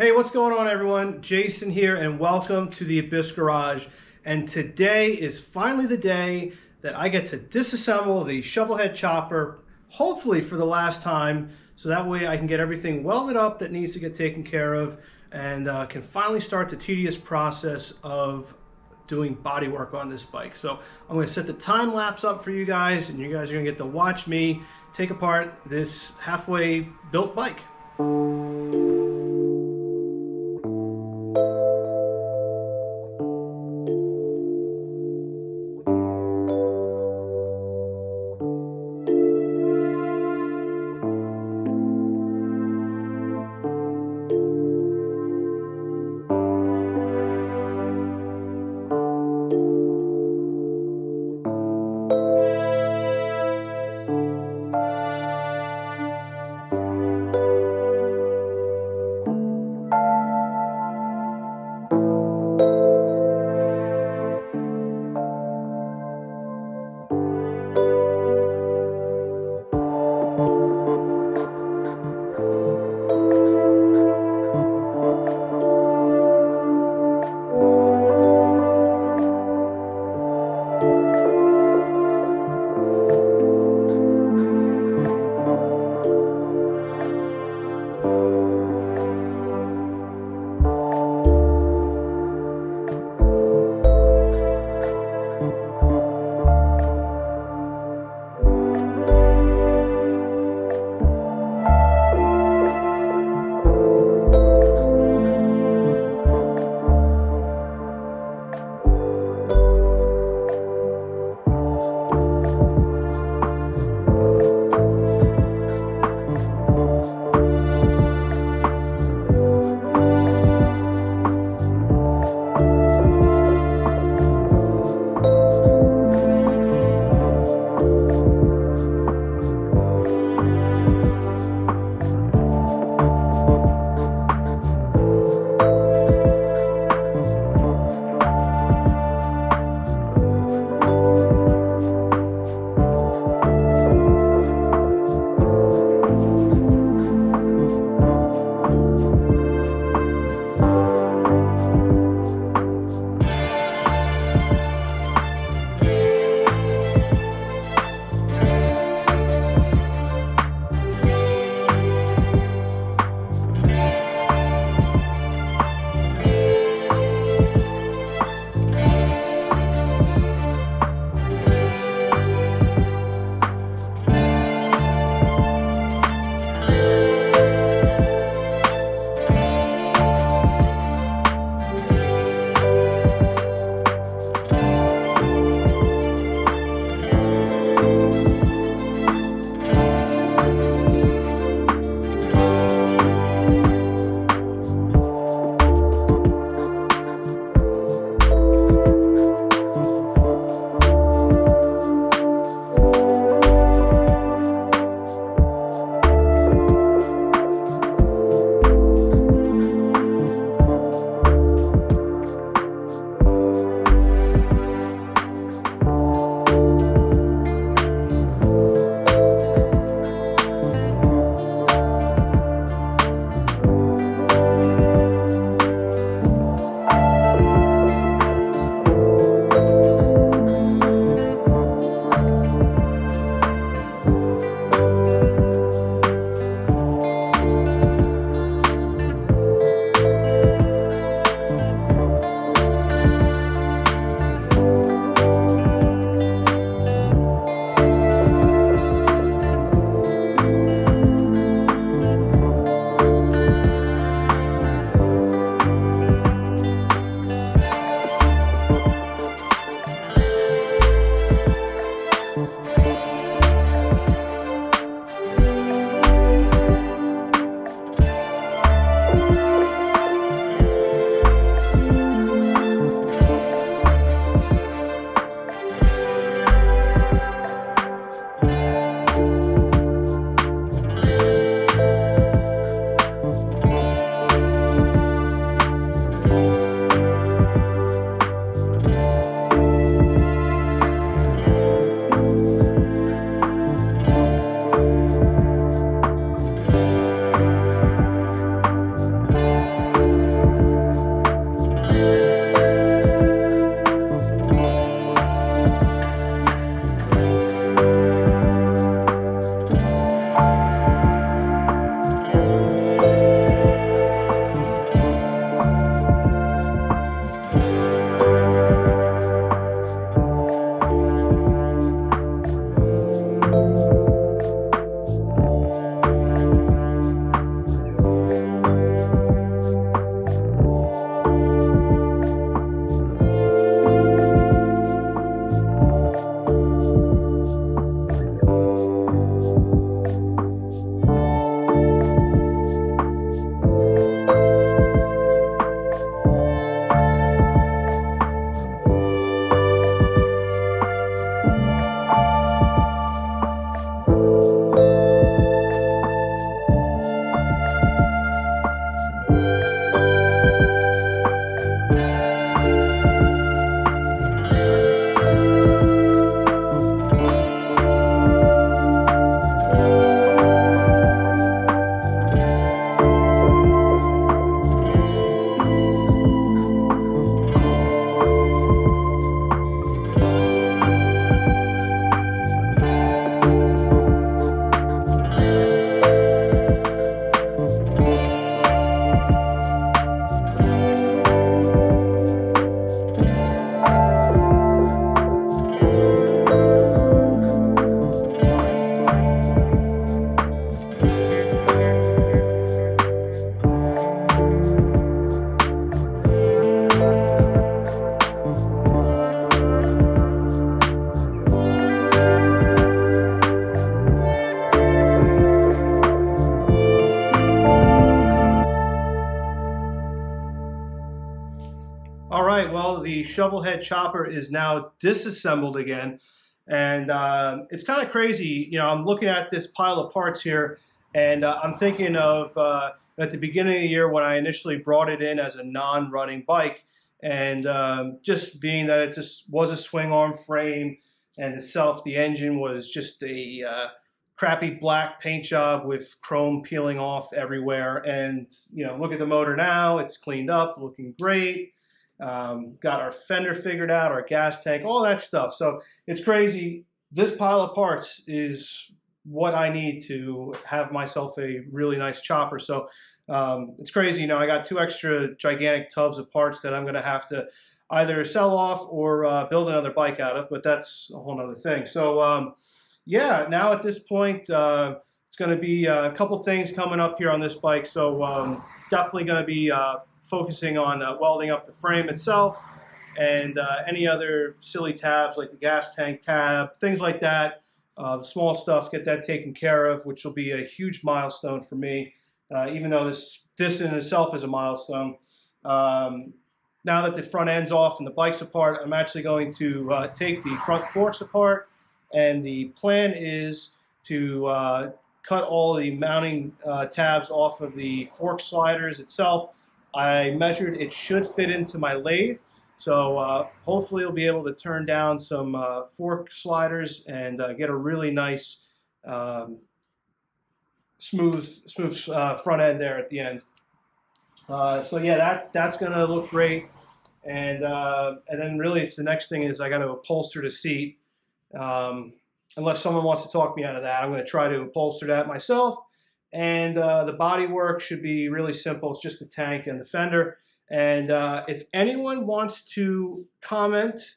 Hey, what's going on everyone? Jason here and welcome to the Abyssgarage. And today is finally the day that I get to disassemble the Shovelhead chopper, hopefully for the last time, so that way I can get everything welded up that needs to get taken care of and can finally start the tedious process of doing body work on this bike. So I'm going to set the time lapse up for you guys, and you guys are going to get to watch me take apart this halfway built bike. All right, well, the Shovelhead chopper is now disassembled again. And it's kind of crazy. You know, I'm looking at this pile of parts here, and I'm thinking of at the beginning of the year when I initially brought it in as a non-running bike. And just being that it just was a swing arm frame, and itself, the engine was just a crappy black paint job with chrome peeling off everywhere. And, you know, look at the motor now. It's cleaned up, looking great. Got our fender figured out, our gas tank, all that stuff. So it's crazy. This pile of parts is what I need to have myself a really nice chopper. So it's crazy. You know, I got 2 extra gigantic tubs of parts that I'm going to have to either sell off or build another bike out of, but that's a whole other thing. So yeah, now at this point, it's going to be a couple things coming up here on this bike. So definitely going to be focusing on welding up the frame itself and any other silly tabs like the gas tank tab, things like that. The small stuff, get that taken care of, which will be a huge milestone for me, even though this in itself is a milestone. Now that the front end's off and the bike's apart, I'm actually going to take the front forks apart, and the plan is to cut all the mounting tabs off of the fork sliders itself. I measured it should fit into my lathe, so hopefully you'll be able to turn down some fork sliders and get a really nice smooth front end there at the end. So yeah, that's gonna look great, and then really it's the next thing is I got to upholster the seat. Unless someone wants to talk me out of that, I'm going to try to upholster that myself. And the body work should be really simple. It's just the tank and the fender. And if anyone wants to comment,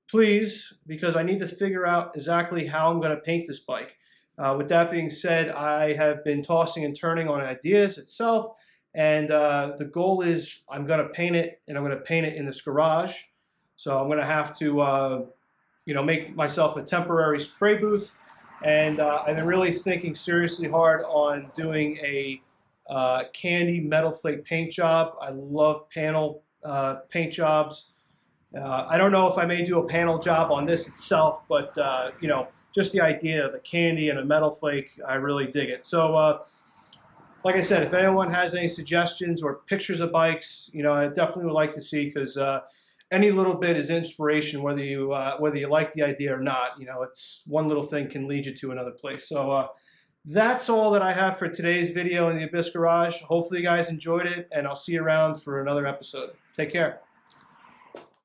please, because I need to figure out exactly how I'm going to paint this bike. With that being said, I have been tossing and turning on ideas itself. And the goal is I'm going to paint it, and I'm going to paint it in this garage. So I'm going to have to you know, make myself a temporary spray booth. And I've been really thinking seriously hard on doing a candy metal flake paint job. I love panel paint jobs. I don't know if I may do a panel job on this itself, but you know, just the idea of a candy and a metal flake, I really dig it. So like I said, if anyone has any suggestions or pictures of bikes, you know, I definitely would like to see, because any little bit is inspiration, whether you like the idea or not. You know, it's one little thing can lead you to another place. So that's all that I have for today's video in the Abyssgarage. Hopefully you guys enjoyed it, and I'll see you around for another episode. Take care.